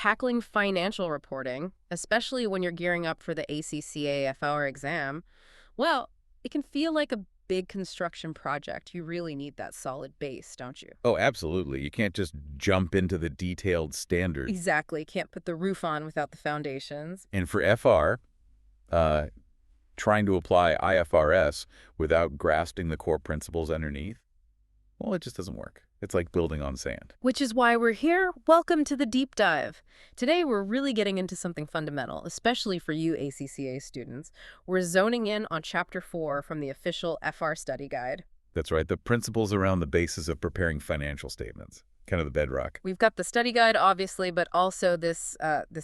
tackling financial reporting, especially when you're gearing up for the ACCA exam, well, it can feel like a big construction project. You really need that solid base, don't you? Oh, absolutely. You can't just jump into the detailed standards. Exactly. Can't put the roof on without the foundations. And for FR, uh, trying to apply IFRS without grasping the core principles underneath, well, it just doesn't work. It's like building on sand. Which is why we're here. Welcome to the deep dive. Today, we're really getting into something fundamental, especially for you ACCA students. We're zoning in on Chapter 4 from the official FR study guide. That's right, the principles around the basis of preparing financial statements, kind of the bedrock. We've got the study guide, obviously, but also this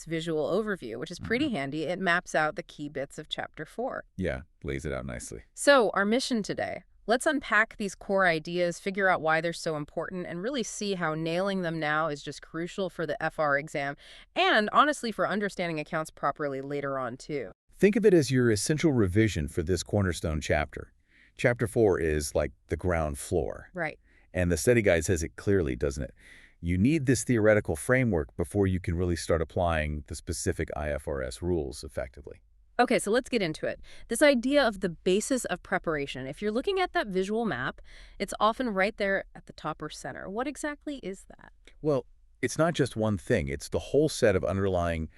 visual overview, which is pretty handy. It maps out the key bits of Chapter 4. Yeah, lays it out nicely. So, our mission today. Let's unpack these core ideas, figure out why they're so important, and really see how nailing them now is just crucial for the FR exam and, honestly, for understanding accounts properly later on, too. Think of it as your essential revision for this cornerstone chapter. Chapter 4 is like the ground floor. Right. And the study guide says it clearly, doesn't it? You need this theoretical framework before you can really start applying the specific IFRS rules effectively. Okay, so let's get into it. This idea of the basis of preparation. If you're looking at that visual map, it's often right there at the top or center. What exactly is that? Well, it's not just one thing. It's the whole set of underlying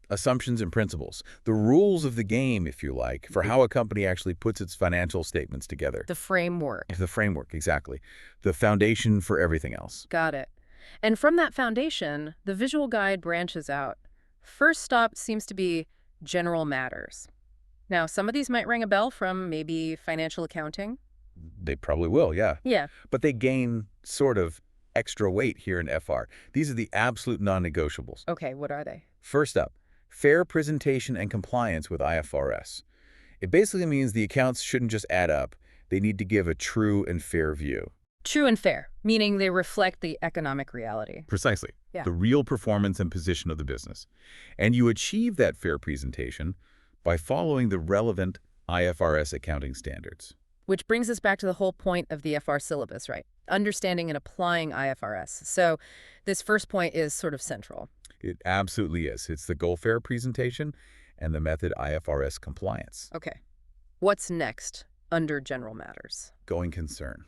assumptions and principles, the rules of the game, if you like, for how a company actually puts its financial statements together. The framework. The framework, exactly. The foundation for everything else. Got it. And from that foundation, the visual guide branches out. First stop seems to be general matters. Now, some of these might ring a bell from maybe financial accounting. They probably will, yeah. Yeah. But they gain sort of extra weight here in FR. These are the absolute non-negotiables. Okay, what are they? First up, fair presentation and compliance with IFRS. It basically means the accounts shouldn't just add up. They need to give a true and fair view. True and fair, meaning they reflect the economic reality. Precisely. Yeah. The real performance and position of the business. And you achieve that fair presentation by following the relevant IFRS accounting standards. Which brings us back to the whole point of the FR syllabus, right? Understanding and applying IFRS. So this first point is sort of central. It absolutely is. It's the goal fair presentation and the method IFRS compliance. Okay. What's next under general matters? Going concern.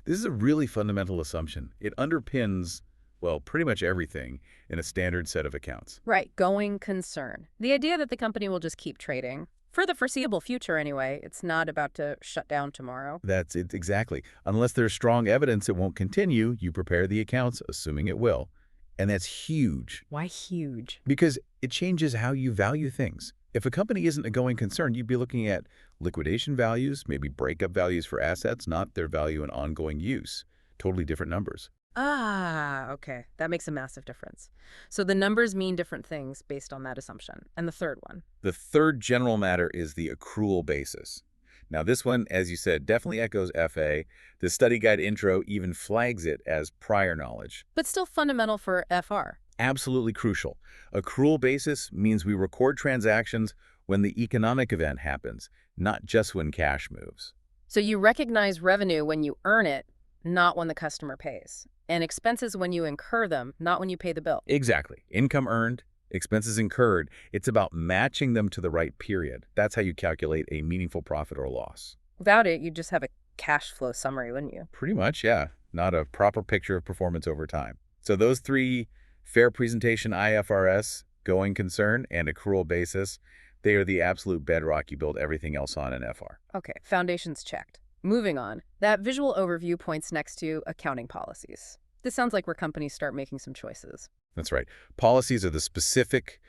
This is a really fundamental assumption. It underpins, well, pretty much everything in a standard set of accounts. Right, going concern. The idea that the company will just keep trading. For the foreseeable future, anyway. It's not about to shut down tomorrow. That's it, exactly. Unless there's strong evidence it won't continue, you prepare the accounts, assuming it will. And that's huge. Why huge? Because it changes how you value things. If a company isn't a going concern, you'd be looking at liquidation values, maybe breakup values for assets, not their value in ongoing use. Totally different numbers. Ah, okay. That makes a massive difference. So the numbers mean different things based on that assumption. And the third one? The third general matter is the accrual basis. Now this one, as you said, definitely echoes FA. The study guide intro even flags it as prior knowledge. But still fundamental for FR. Absolutely crucial. Accrual basis means we record transactions when the economic event happens, not just when cash moves. So you recognize revenue when you earn it, not when the customer pays. And expenses when you incur them, not when you pay the bill. Exactly. Income earned, expenses incurred. It's about matching them to the right period. That's how you calculate a meaningful profit or loss. Without it, you'd just have a cash flow summary, wouldn't you? Pretty much, yeah. Not a proper picture of performance over time. So those three, fair presentation IFRS, going concern, and accrual basis, they are the absolute bedrock you build everything else on in FR. Okay, foundation's checked. Moving on, that visual overview points next to accounting policies. This sounds like where companies start making some choices. That's right. Policies are the specific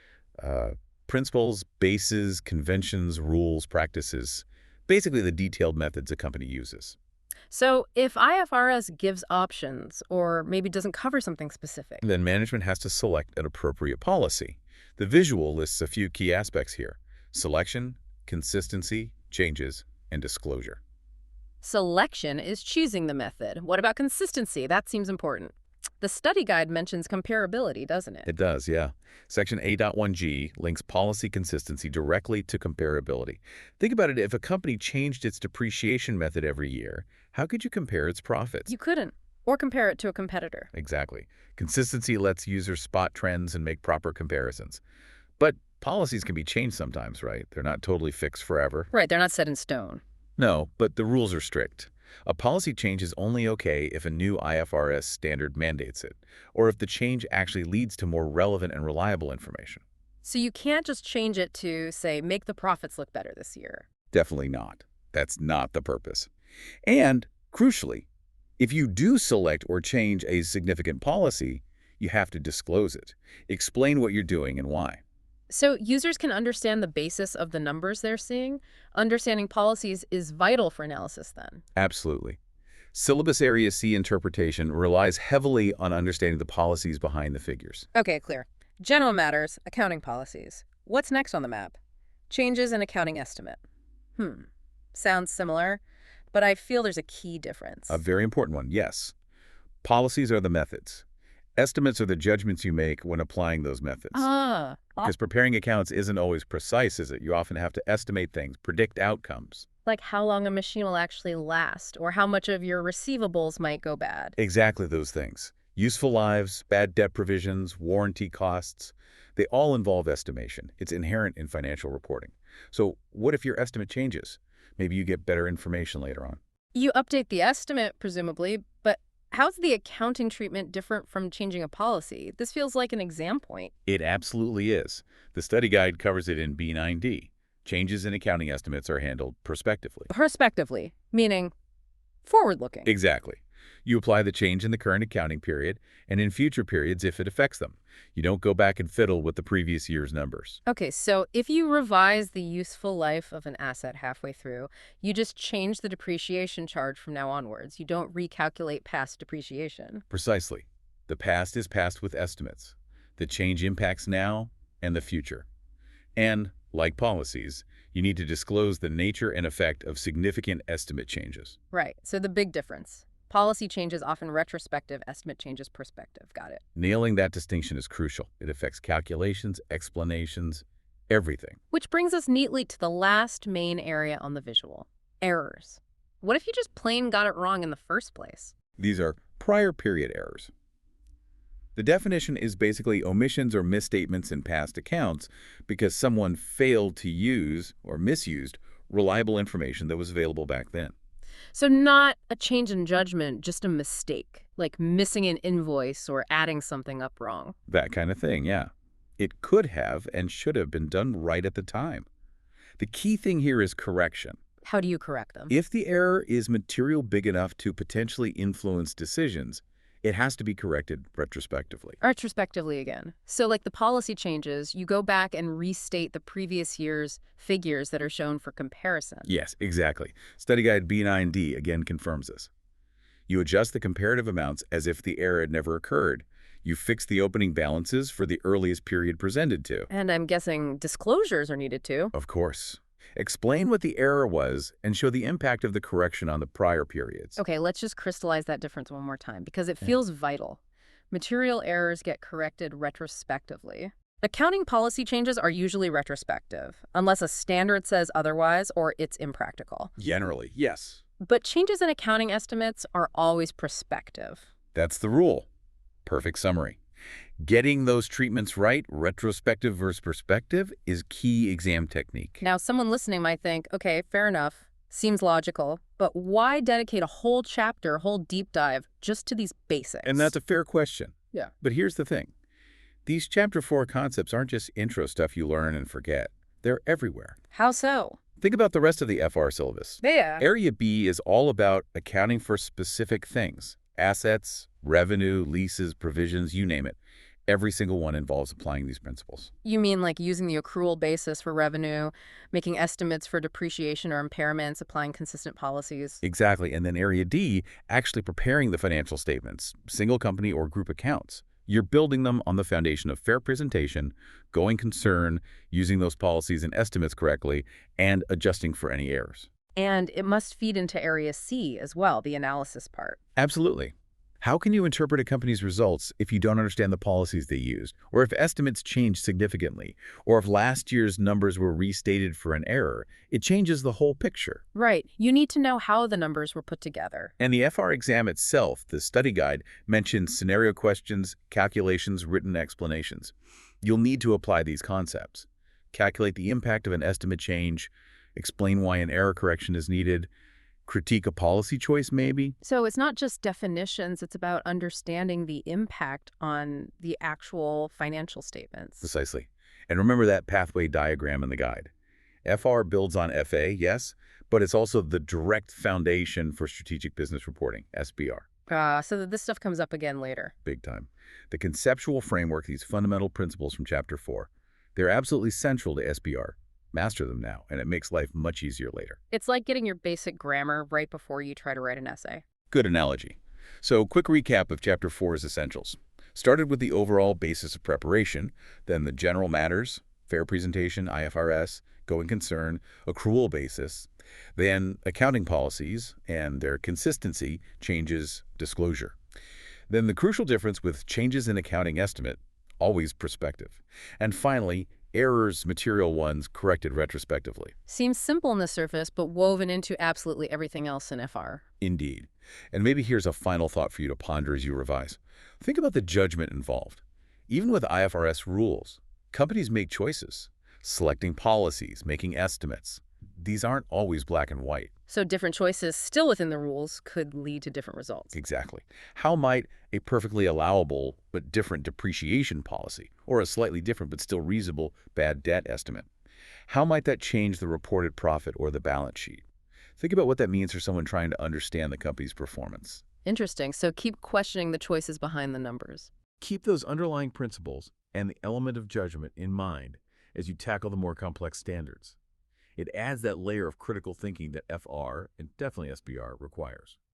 principles, bases, conventions, rules, practices, basically the detailed methods a company uses. So if IFRS gives options or maybe doesn't cover something specific, Then management has to select an appropriate policy. The visual lists a few key aspects here: selection, consistency, changes, and disclosure. selection is choosing the method. What about consistency? That seems important. The study guide mentions comparability, doesn't it? It does, yeah. Section A.1G links policy consistency directly to comparability. Think about it, if a company changed its depreciation method every year, how could you compare its profits? You couldn't. Or compare it to a competitor. Exactly. Consistency lets users spot trends and make proper comparisons. But policies can be changed sometimes, right? They're not totally fixed forever. Right, they're not set in stone. No, but the rules are strict. A policy change is only okay if a new IFRS standard mandates it, or if the change actually leads to more relevant and reliable information. So you can't just change it to, say, make the profits look better this year. Definitely not. That's not the purpose. And, crucially, if you do select or change a significant policy, you have to disclose it. Explain what you're doing and why. So users can understand the basis of the numbers they're seeing. Understanding policies is vital for analysis then. Absolutely. Syllabus Area C interpretation relies heavily on understanding the policies behind the figures. Okay, clear. General matters, accounting policies. What's next on the map? Changes in accounting estimate. Sounds similar, but I feel there's a key difference. A very important one, yes. Policies are the methods. Estimates are the judgments you make when applying those methods. Because preparing accounts isn't always precise, is it? You often have to estimate things, predict outcomes. Like how long a machine will actually last, or how much of your receivables might go bad. Exactly those things. Useful lives, bad debt provisions, warranty costs, they all involve estimation. It's inherent in financial reporting. So what if your estimate changes? Maybe you get better information later on. You update the estimate, presumably, but how's the accounting treatment different from changing a policy? This feels like an exam point. It absolutely is. The study guide covers it in B9D. Changes in accounting estimates are handled prospectively. Prospectively, meaning forward-looking. Exactly. You apply the change in the current accounting period and in future periods if it affects them. You don't go back and fiddle with the previous year's numbers. Okay, so if you revise the useful life of an asset halfway through, you just change the depreciation charge from now onwards. You don't recalculate past depreciation. Precisely. The past is past with estimates. The change impacts now and the future. And, like policies, you need to disclose the nature and effect of significant estimate changes. Right, so the big difference. Policy changes often retrospective, estimate changes prospective. Got it. Nailing that distinction is crucial. It affects calculations, explanations, everything. Which brings us neatly to the last main area on the visual, errors. What if you just plain got it wrong in the first place? These are prior period errors. The definition is basically omissions or misstatements in past accounts because someone failed to use or misused reliable information that was available back then. So not a change in judgment, just a mistake, like missing an invoice or adding something up wrong. That kind of thing, yeah. It could have and should have been done right at the time. The key thing here is correction. How do you correct them? If the error is material big enough to potentially influence decisions, it has to be corrected retrospectively. Retrospectively again. So like the policy changes, you go back and restate the previous year's figures that are shown for comparison. Yes, exactly. Study Guide B9D again confirms this. You adjust the comparative amounts as if the error had never occurred. You fix the opening balances for the earliest period presented to. And I'm guessing disclosures are needed too. Of course. Explain what the error was and show the impact of the correction on the prior periods. Okay, let's just crystallize that difference one more time because it feels vital. Material errors get corrected retrospectively. Accounting policy changes are usually retrospective, unless a standard says otherwise or it's impractical. Generally, yes. But changes in accounting estimates are always prospective. That's the rule. Perfect summary. Getting those treatments right, retrospective versus perspective, is key exam technique. Now, someone listening might think, okay, fair enough, seems logical, but why dedicate a whole chapter, a whole deep dive, just to these basics? And that's a fair question. Yeah. But here's the thing. These Chapter 4 concepts aren't just intro stuff you learn and forget. They're everywhere. How so? Think about the rest of the FR syllabus. Yeah. Area B is all about accounting for specific things. Assets, revenue, leases, provisions, you name it. Every single one involves applying these principles. You mean like using the accrual basis for revenue, making estimates for depreciation or impairments, applying consistent policies? Exactly. And then Area D, actually preparing the financial statements, single company or group accounts. You're building them on the foundation of fair presentation, going concern, using those policies and estimates correctly, and adjusting for any errors. And it must feed into Area C as well, the analysis part. Absolutely. How can you interpret a company's results if you don't understand the policies they used, or if estimates change significantly, or if last year's numbers were restated for an error? It changes the whole picture. Right. You need to know how the numbers were put together. And the FR exam itself, the study guide, mentions scenario questions, calculations, written explanations. You'll need to apply these concepts. Calculate the impact of an estimate change, explain why an error correction is needed, critique a policy choice maybe. So it's not just definitions, it's about understanding the impact on the actual financial statements. Precisely. And remember that pathway diagram in the guide. FR builds on FA, yes, but it's also the direct foundation for strategic business reporting, SBR. So that this stuff comes up again later. Big time. The conceptual framework, these fundamental principles from Chapter 4, they're absolutely central to SBR. Master them now, and it makes life much easier later. It's like getting your basic grammar right before you try to write an essay. Good analogy. So, quick recap of Chapter 4's essentials. Started with the overall basis of preparation, then the general matters, fair presentation, IFRS, going concern, accrual basis, then accounting policies and their consistency, changes, disclosure. Then the crucial difference with changes in accounting estimate, always prospective. And finally, errors, material ones, corrected retrospectively. Seems simple on the surface, but woven into absolutely everything else in FR. Indeed. And maybe here's a final thought for you to ponder as you revise. Think about the judgment involved. Even with IFRS rules, companies make choices, selecting policies, making estimates. These aren't always black and white. So different choices still within the rules could lead to different results. Exactly. How might a perfectly allowable but different depreciation policy, or a slightly different but still reasonable bad debt estimate, how might that change the reported profit or the balance sheet? Think about what that means for someone trying to understand the company's performance. Interesting. So keep questioning the choices behind the numbers. Keep those underlying principles and the element of judgment in mind as you tackle the more complex standards. It adds that layer of critical thinking that FR, and definitely SBR, requires.